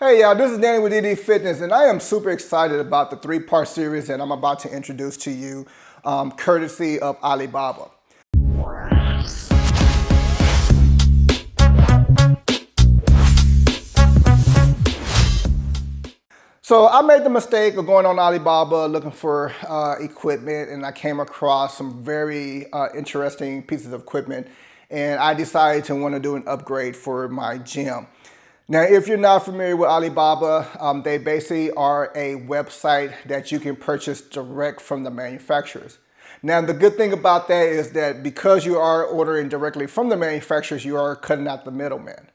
Hey y'all, this is Danny with DD Fitness, and I am super excited about the three-part series that I'm about to introduce to you, courtesy of Alibaba. So I made the mistake of going on Alibaba looking for equipment, and I came across some very interesting pieces of equipment, and I decided to want to do an upgrade for my gym. Now, if you're not familiar with Alibaba, they basically are a website that you can purchase direct from the manufacturers. Now, the good thing about that is that because you are ordering directly from the manufacturers, you are cutting out the middleman.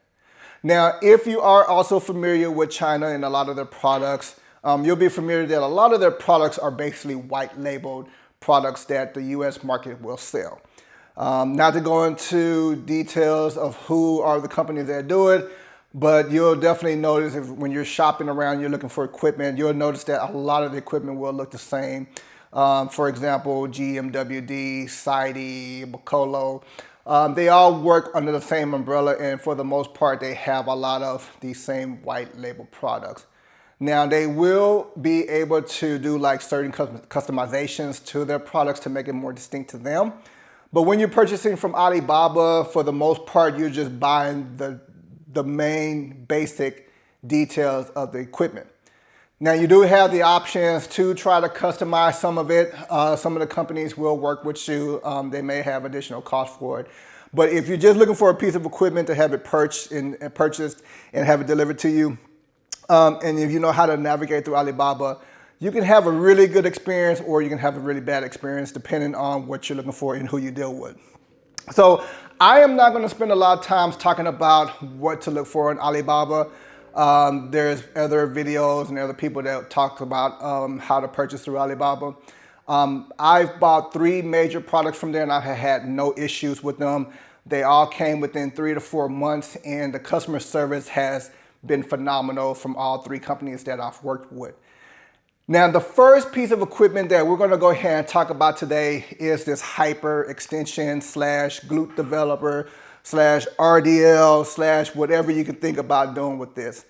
Now, if you are also familiar with China and a lot of their products, you'll be familiar that a lot of their products are basically white labeled products that the US market will sell. Not to go into details of who are the companies that do it, but you'll definitely notice when you're shopping around, you're looking for equipment, you'll notice that a lot of the equipment will look the same. For example, GMWD, Saidi, Bacolo, they all work under the same umbrella, and for the most part, they have a lot of these same white label products. Now, they will be able to do like certain customizations to their products to make it more distinct to them. But when you're purchasing from Alibaba, for the most part, you're just buying the main basic details of the equipment. Now, you do have the options to try to customize some of it. Some of the companies will work with you. They may have additional cost for it. But if you're just looking for a piece of equipment to have it purchased and have it delivered to you, and if you know how to navigate through Alibaba, you can have a really good experience or you can have a really bad experience depending on what you're looking for and who you deal with. So I am not going to spend a lot of time talking about what to look for in Alibaba. There's other videos and other people that talk about how to purchase through Alibaba. I've bought 3 major products from there and I have had no issues with them. They all came within 3 to 4 months, and the customer service has been phenomenal from all 3 companies that I've worked with. Now, the first piece of equipment that we're going to go ahead and talk about today is this hyper extension / glute developer / RDL / whatever you can think about doing with this.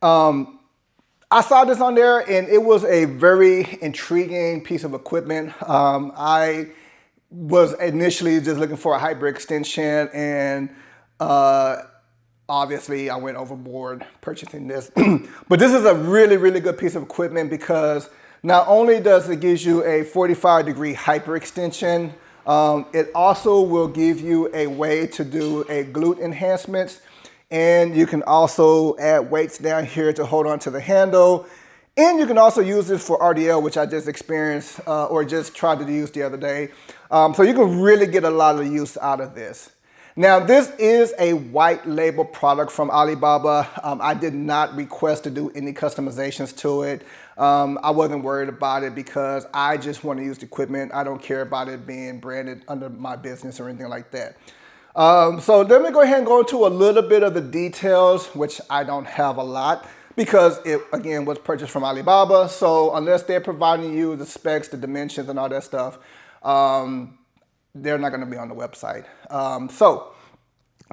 I saw this on there and it was a very intriguing piece of equipment. I was initially just looking for a hyper extension, and obviously I went overboard purchasing this. But this is a really, really good piece of equipment because not only does it give you a 45-degree hyperextension, it also will give you a way to do a glute enhancements, and you can also add weights down here to hold on to the handle. And you can also use this for RDL, which I just experienced or just tried to use the other day. So you can really get a lot of use out of this. Now, this is a white label product from Alibaba. I did not request to do any customizations to it. I wasn't worried about it because I just want to use the equipment. I don't care about it being branded under my business or anything like that. So let me go ahead and go into a little bit of the details, which I don't have a lot because it, again, was purchased from Alibaba. So unless they're providing you the specs, the dimensions, and all that stuff, they're not going to be on the website. So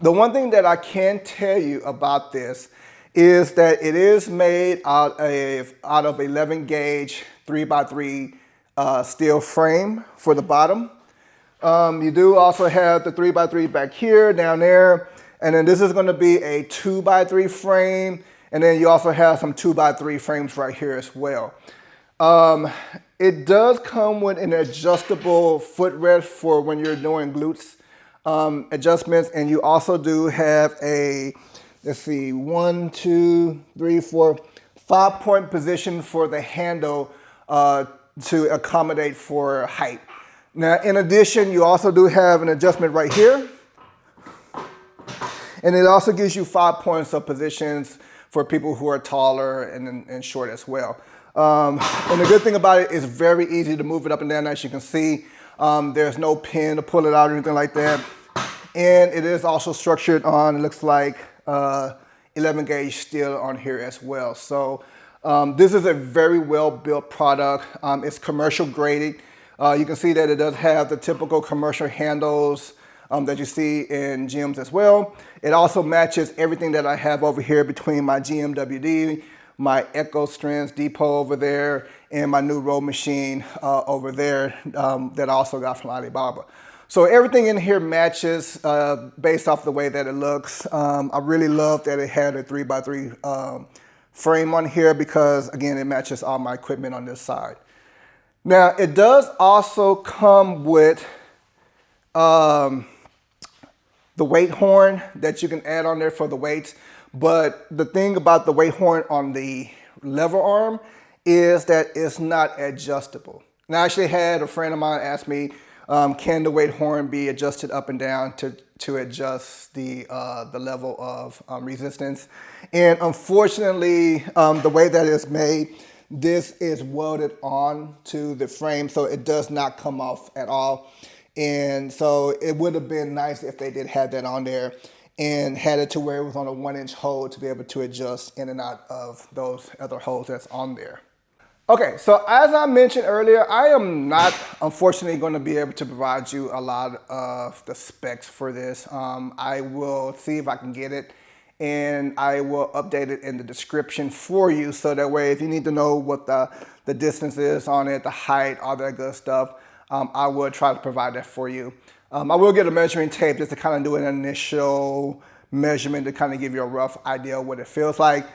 the one thing that I can tell you about this is that it is made out of 11 gauge 3x3 steel frame for the bottom. You do also have the 3x3 back here, down there, and then this is going to be a 2x3 frame, and then you also have some 2x3 frames right here as well. It does come with an adjustable footrest for when you're doing glutes adjustments, and you also do have a, let's see, 1, 2, 3, 4, 5-point position for the handle to accommodate for height. Now, in addition, you also do have an adjustment right here, and it also gives you 5 points of positions for people who are taller and short as well. And the good thing about it is very easy to move it up and down. As you can see, there's no pin to pull it out or anything like that. And it is also structured on, it looks like 11 gauge steel on here as well. So this is a very well built product. It's commercial graded. You can see that it does have the typical commercial handles. that you see in gyms as well. It also matches everything that I have over here between my GMWD, my Echo Strength Depot over there, and my new row machine over there that I also got from Alibaba. So everything in here matches based off the way that it looks. I really love that it had a 3x3 frame on here because, again, it matches all my equipment on this side. Now, it does also come with the weight horn that you can add on there for the weights. But the thing about the weight horn on the lever arm is that it's not adjustable. And I actually had a friend of mine ask me, can the weight horn be adjusted up and down to adjust the level of resistance? And unfortunately, the way that it's made, this is welded on to the frame, so it does not come off at all. And so it would have been nice if they did have that on there and had it to where it was on a 1-inch hole to be able to adjust in and out of those other holes that's on there. Okay, so as I mentioned earlier, I am not, unfortunately, going to be able to provide you a lot of the specs for this. I will see if I can get it, and I will update it in the description for you, so that way if you need to know what the distance is on it, the height, all that good stuff, I will try to provide that for you. I will get a measuring tape just to kind of do an initial measurement to kind of give you a rough idea of what it feels like.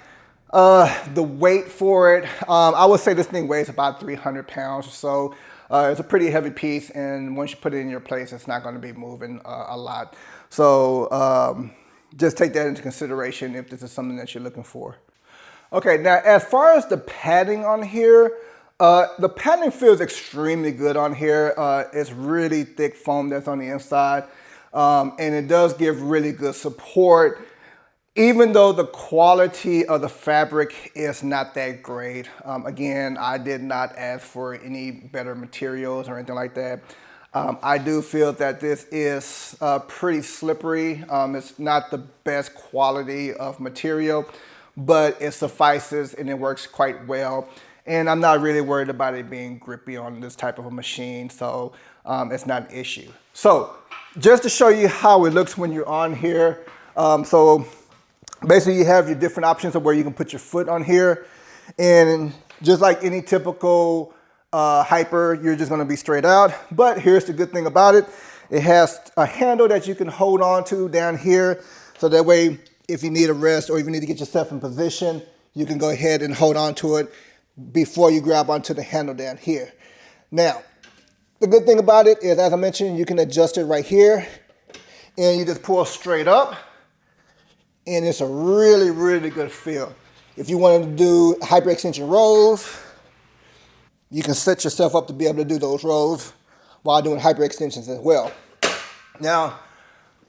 The weight for it, I would say this thing weighs about 300 pounds or so. It's a pretty heavy piece, and once you put it in your place, it's not going to be moving a lot. So just take that into consideration if this is something that you're looking for. Okay, now as far as the padding on here, the padding feels extremely good on here. It's really thick foam that's on the inside, and it does give really good support. Even though the quality of the fabric is not that great. Again, I did not ask for any better materials or anything like that. I do feel that this is pretty slippery. It's not the best quality of material, but it suffices and it works quite well. And I'm not really worried about it being grippy on this type of a machine, so it's not an issue. So just to show you how it looks when you're on here, basically, you have your different options of where you can put your foot on here. And just like any typical hyper, you're just gonna be straight out. But here's the good thing about it. It has a handle that you can hold on to down here. So that way, if you need a rest or if you need to get yourself in position, you can go ahead and hold on to it before you grab onto the handle down here. Now, the good thing about it is, as I mentioned, you can adjust it right here. And you just pull straight up. And it's a really, really good feel. If you want to do hyperextension rolls, you can set yourself up to be able to do those rolls while doing hyperextensions as well. Now,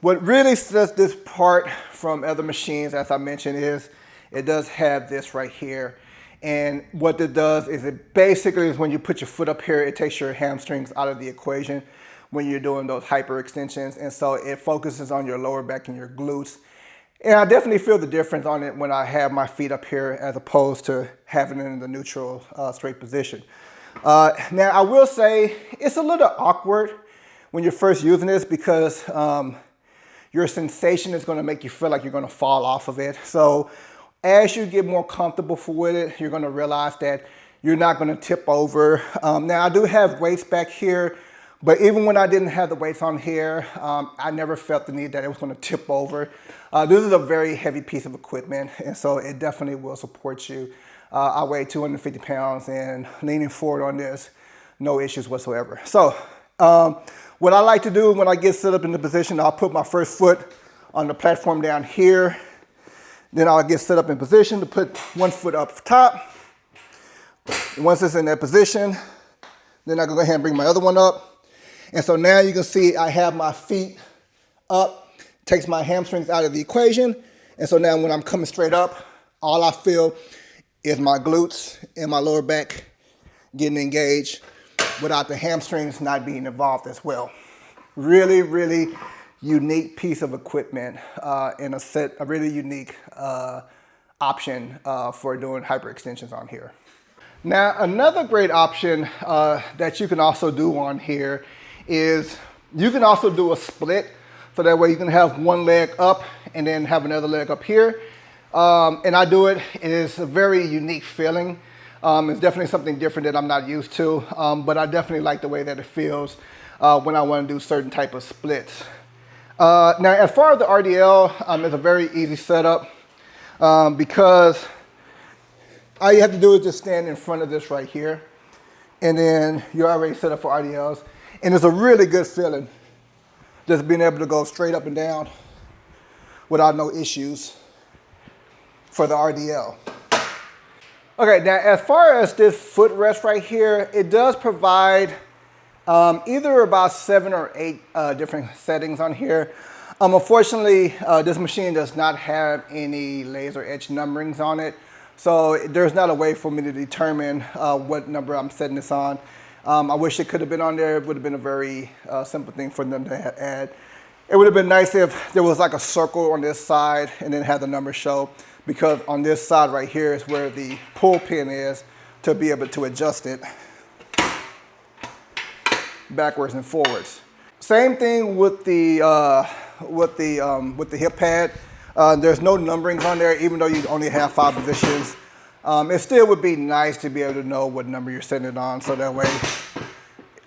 what really sets this part from other machines, as I mentioned, is it does have this right here. And what it does is it basically is when you put your foot up here, it takes your hamstrings out of the equation when you're doing those hyperextensions. And so it focuses on your lower back and your glutes. And I definitely feel the difference on it when I have my feet up here as opposed to having it in the neutral straight position. Now, I will say it's a little awkward when you're first using this because your sensation is going to make you feel like you're going to fall off of it. So as you get more comfortable with it, you're going to realize that you're not going to tip over. Now, I do have weights back here. But even when I didn't have the weights on here, I never felt the need that it was going to tip over. This is a very heavy piece of equipment, and so it definitely will support you. I weigh 250 pounds, and leaning forward on this, no issues whatsoever. So what I like to do when I get set up in the position, I'll put my first foot on the platform down here. Then I'll get set up in position to put one foot up top. And once it's in that position, then I can go ahead and bring my other one up. And so now you can see I have my feet up, takes my hamstrings out of the equation. And so now when I'm coming straight up, all I feel is my glutes and my lower back getting engaged without the hamstrings not being involved as well. Really, really unique piece of equipment and a really unique option for doing hyperextensions on here. Now, another great option that you can also do on here is you can also do a split So that way you can have one leg up and then have another leg up here. And I do it, it is a very unique feeling. It's definitely something different that I'm not used to, but I definitely like the way that it feels when I want to do certain type of splits. Now, as far as the RDL, it's a very easy setup because all you have to do is just stand in front of this right here, and then you're already set up for RDLs. And it's a really good feeling just being able to go straight up and down without no issues for the RDL. Okay, now as far as this footrest right here, it does provide either about 7 or 8 different settings on here. Unfortunately, this machine does not have any laser etch numberings on it, so there's not a way for me to determine what number I'm setting this on. I wish it could have been on there. It would have been a very simple thing for them to add. It would have been nice if there was like a circle on this side and then had the number show, because on this side right here is where the pull pin is to be able to adjust it backwards and forwards. Same thing with the hip pad. There's no numberings on there, even though you only have 5 positions. It still would be nice to be able to know what number you're setting it on, so that way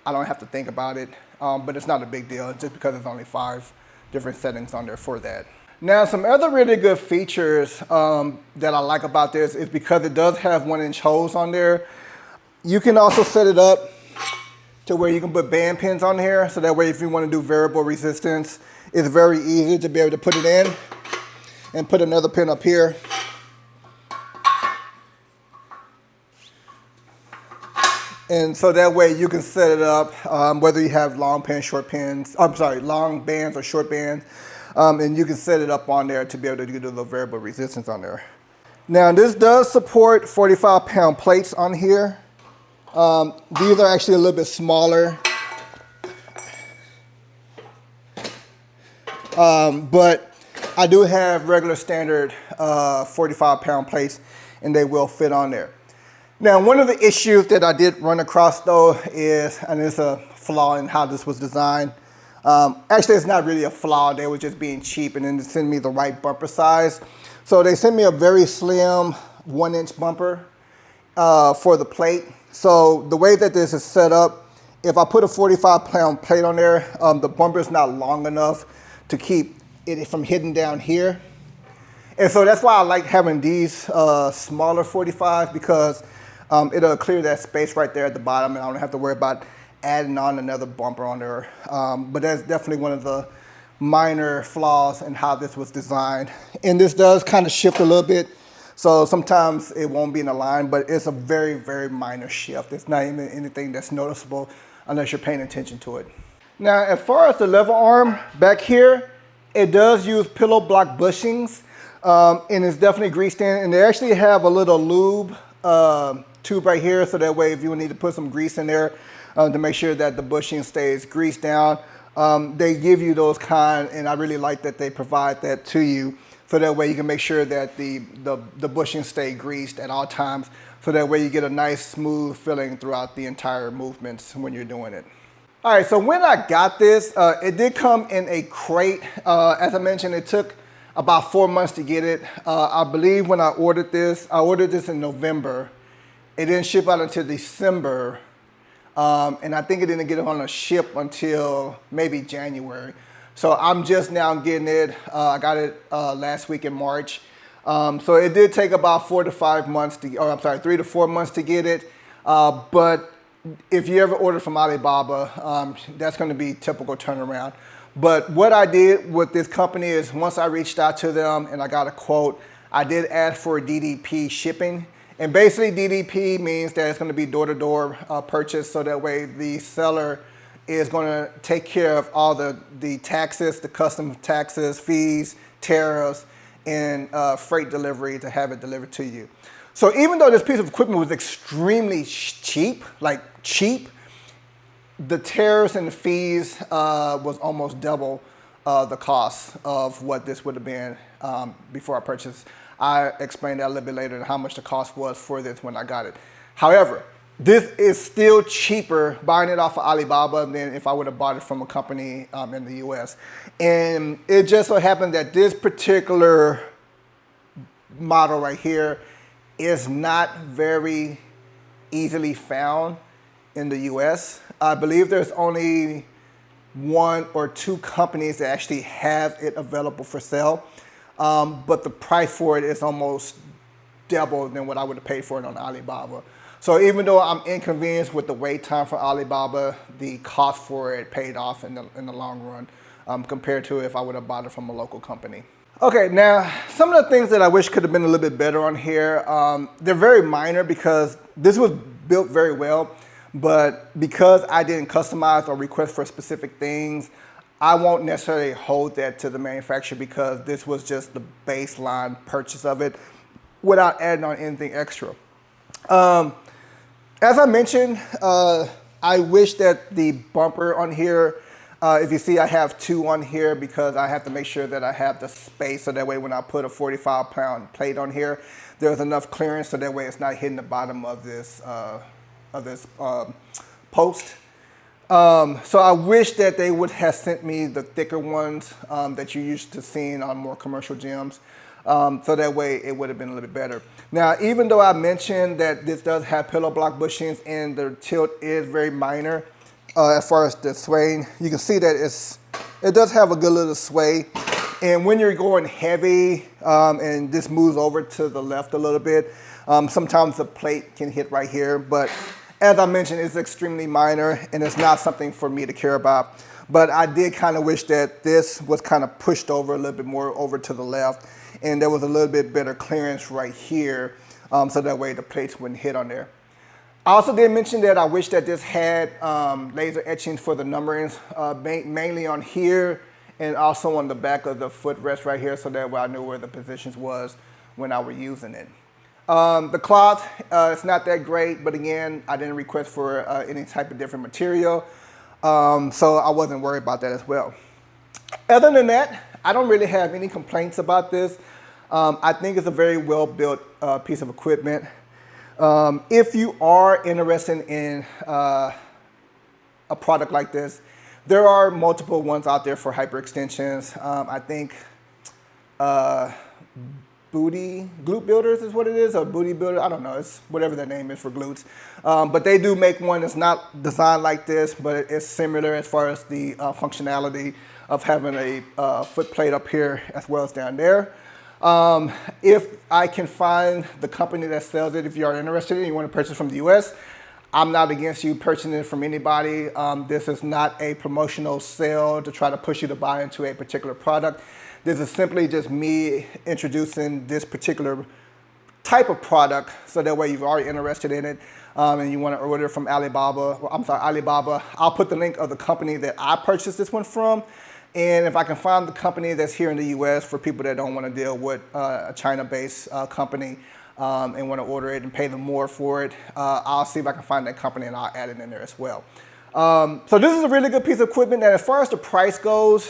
I don't have to think about it. But it's not a big deal, just because there's only 5 different settings on there for that. Now, some other really good features that I like about this is because it does have 1-inch holes on there. You can also set it up to where you can put band pins on here, so that way if you want to do variable resistance, it's very easy to be able to put it in and put another pin up here. And so that way you can set it up, whether you have long bands or short bands, and you can set it up on there to be able to do the variable resistance on there. Now, this does support 45-pound plates on here. These are actually a little bit smaller, but I do have regular standard 45-pound plates, and they will fit on there. Now, one of the issues that I did run across though is, and it's a flaw in how this was designed. Actually, it's not really a flaw. They were just being cheap and then send me the right bumper size. So they sent me a very slim 1-inch bumper for the plate. So the way that this is set up, if I put a 45-pound plate on there, the bumper is not long enough to keep it from hitting down here. And so that's why I like having these smaller 45s, because it'll clear that space right there at the bottom, and I don't have to worry about adding on another bumper on there. But that's definitely one of the minor flaws in how this was designed. And this does kind of shift a little bit, so sometimes it won't be in a line, but it's a very, very minor shift. It's not even anything that's noticeable unless you're paying attention to it. Now, as far as the lever arm back here, it does use pillow block bushings, and it's definitely greased in. And they actually have a little lube tube right here, so that way if you need to put some grease in there to make sure that the bushing stays greased down, they give you those kind, and I really like that they provide that to you, so that way you can make sure that the bushing stay greased at all times, so that way you get a nice smooth feeling throughout the entire movements when you're doing it. All right, so when I got this, it did come in a crate. As I mentioned, it took about 4 months to get it. I believe when I ordered this in November. It didn't ship out until December, and I think it didn't get on a ship until maybe January. So I'm just now getting it. I got it last week in March. So it did take about 3 to 4 months to get it. But if you ever order from Alibaba, that's going to be typical turnaround. But what I did with this company is, once I reached out to them and I got a quote, I did ask for DDP shipping. And basically DDP means that it's going to be door-to-door purchase, so that way the seller is going to take care of all the taxes, the custom taxes, fees, tariffs, and freight delivery to have it delivered to you. So even though this piece of equipment was extremely cheap, the tariffs and the fees was almost double the cost of what this would have been before I purchased. I explained that a little bit later, how much the cost was for this when I got it. However, this is still cheaper buying it off of Alibaba than if I would have bought it from a company in the US. And it just so happened that this particular model right here is not very easily found in the US. I believe there's only 1 or 2 companies that actually have it available for sale. But the price for it is almost double than what I would have paid for it on Alibaba. So even though I'm inconvenienced with the wait time for Alibaba, the cost for it paid off in the long run compared to if I would have bought it from a local company. Okay, now some of the things that I wish could have been a little bit better on here, they're very minor because this was built very well, but because I didn't customize or request for specific things, I won't necessarily hold that to the manufacturer because this was just the baseline purchase of it without adding on anything extra. As I mentioned, I wish that the bumper on here, if you see I have 2 on here because I have to make sure that I have the space so that way when I put a 45-pound plate on here, there's enough clearance so that way it's not hitting the bottom of this post. So I wish that they would have sent me the thicker ones that you're used to seeing on more commercial gyms. So that way it would have been a little bit better. Now, even though I mentioned that this does have pillow block bushings and the tilt is very minor as far as the swaying, you can see that it does have a good little sway. And when you're going heavy and this moves over to the left a little bit, sometimes the plate can hit right here. But as I mentioned, it's extremely minor and it's not something for me to care about. But I did kind of wish that this was kind of pushed over a little bit more over to the left and there was a little bit better clearance right here so that way the plates wouldn't hit on there. I also did mention that I wish that this had laser etchings for the numberings, mainly on here and also on the back of the footrest right here so that way I knew where the positions was when I were using it. The cloth, it's not that great, but again, I didn't request for any type of different material, so I wasn't worried about that as well. Other than that, I don't really have any complaints about this. I think it's a very well-built piece of equipment. If you are interested in a product like this, there are multiple ones out there for hyperextensions. I think glute builders is what it is, or booty builder, I don't know, it's whatever the name is for glutes. But they do make one that's not designed like this, but it's similar as far as the functionality of having a foot plate up here as well as down there. If I can find the company that sells it, if you are interested and you want to purchase from the US, I'm not against you purchasing it from anybody. This is not a promotional sale to try to push you to buy into a particular product. This is simply just me introducing this particular type of product so that way you're already interested in it and you want to order from Alibaba. I'll put the link of the company that I purchased this one from. And if I can find the company that's here in the US for people that don't want to deal with a China-based company and want to order it and pay them more for it, I'll see if I can find that company and I'll add it in there as well. So this is a really good piece of equipment. And as far as the price goes,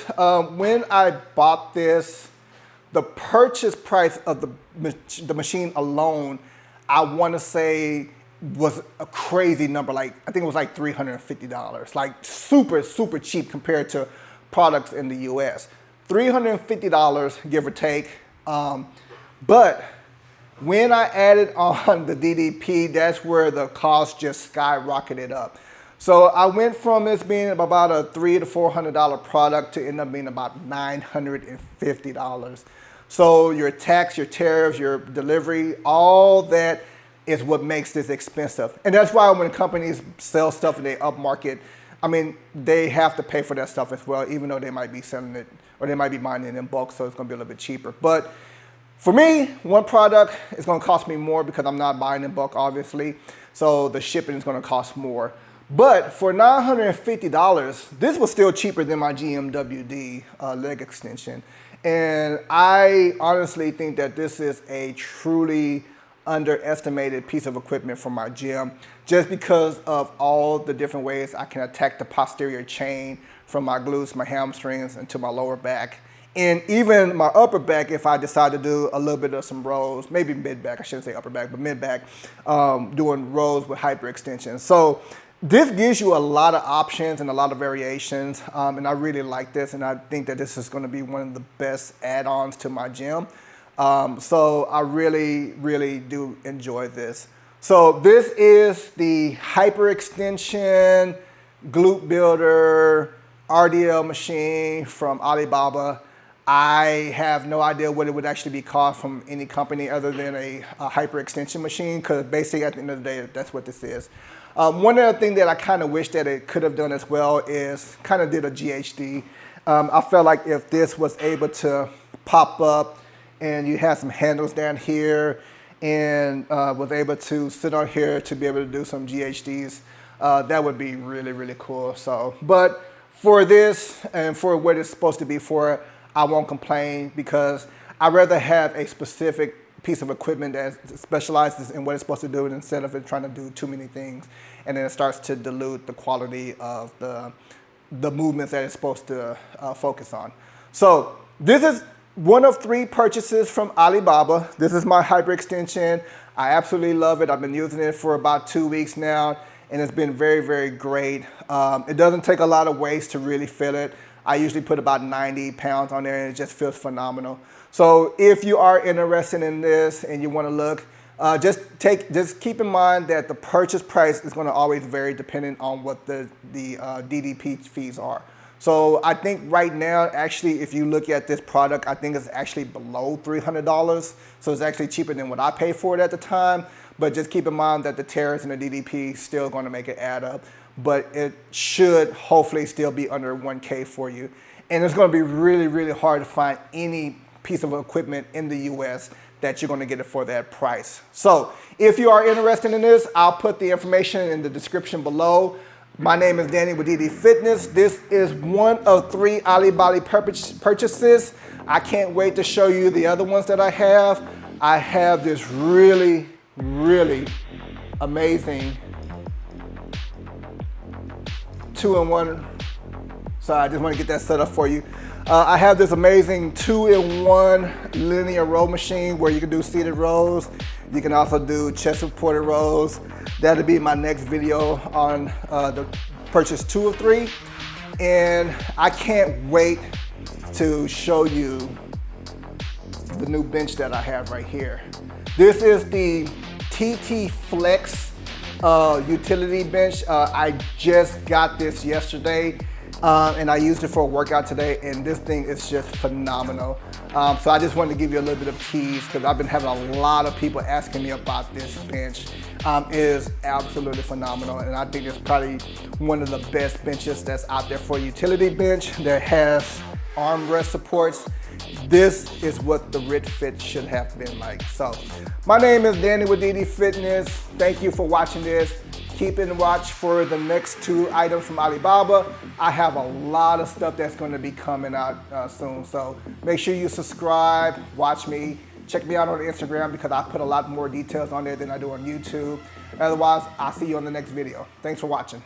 when I bought this, the purchase price of the machine alone, I want to say was a crazy number. Like, I think it was like $350, like super, super cheap compared to products in the US. $350, give or take. But when I added on the DDP, that's where the cost just skyrocketed up. So I went from this being about a $300 to $400 product to end up being about $950. So your tax, your tariffs, your delivery, all that is what makes this expensive. And that's why when companies sell stuff and they upmarket, I mean, they have to pay for that stuff as well, even though they might be selling it or they might be buying it in bulk, so it's gonna be a little bit cheaper. But for me, one product is gonna cost me more because I'm not buying in bulk, obviously. So the shipping is gonna cost more. But for $950, this was still cheaper than my GMWD leg extension. And I honestly think that this is a truly underestimated piece of equipment for my gym just because of all the different ways I can attack the posterior chain from my glutes, my hamstrings, and to my lower back. And even my upper back, if I decide to do a little bit of some rows, maybe mid back, I shouldn't say upper back, but mid back, doing rows with hyperextension. So this gives you a lot of options and a lot of variations, and I really like this, and I think that this is going to be one of the best add-ons to my gym. So I really, really do enjoy this. So this is the hyperextension glute builder RDL machine from Alibaba. I have no idea what it would actually be cost from any company other than a hyperextension machine, because basically at the end of the day, that's what this is. One other thing that I kind of wish that it could have done as well is kind of did a GHD. I felt like if this was able to pop up and you had some handles down here and was able to sit on here to be able to do some GHDs, that would be really, really cool. So, but for this and for what it's supposed to be for, I won't complain, because I'd rather have a specific piece of equipment that specializes in what it's supposed to do instead of it trying to do too many things, and then it starts to dilute the quality of the movements that it's supposed to focus on. So this is one of 3 purchases from Alibaba. This is my hyperextension. I absolutely love it. I've been using it for about 2 weeks now, and it's been very, very great. It doesn't take a lot of weights to really fill it. I usually put about 90 pounds on there, and it just feels phenomenal. So if you are interested in this and you want to look, just keep in mind that the purchase price is going to always vary depending on what the DDP fees are. So I think right now, actually, if you look at this product, I think it's actually below $300. So it's actually cheaper than what I paid for it at the time. But just keep in mind that the tariffs and the DDP is still going to make it add up. But it should hopefully still be under 1K for you. And it's going to be really, really hard to find any piece of equipment in the US that you're going to get it for that price. So if you are interested in this, I'll put the information in the description below. My name is Danny with DD Fitness. This is one of 3 Alibaba purchases. I can't wait to show you the other ones that I have. I have this really, really amazing 2-in-1. So I just want to get that set up for you. I have this amazing 2-in-1 linear row machine where you can do seated rows. You can also do chest supported rows. That'll be my next video on the purchase 2 of 3. And I can't wait to show you the new bench that I have right here. This is the TT Flex utility bench. I just got this yesterday. And I used it for a workout today, and this thing is just phenomenal. So I just wanted to give you a little bit of tease, because I've been having a lot of people asking me about this bench. It is absolutely phenomenal, and I think it's probably one of the best benches that's out there for a utility bench that has armrest supports. This is what the Rit Fit should have been like. So my name is Danny with DD Fitness. Thank you for watching this. Keep in watch for the next 2 items from Alibaba. I have a lot of stuff that's going to be coming out soon. So make sure you subscribe, watch me, check me out on Instagram, because I put a lot more details on there than I do on YouTube. Otherwise, I'll see you on the next video. Thanks for watching.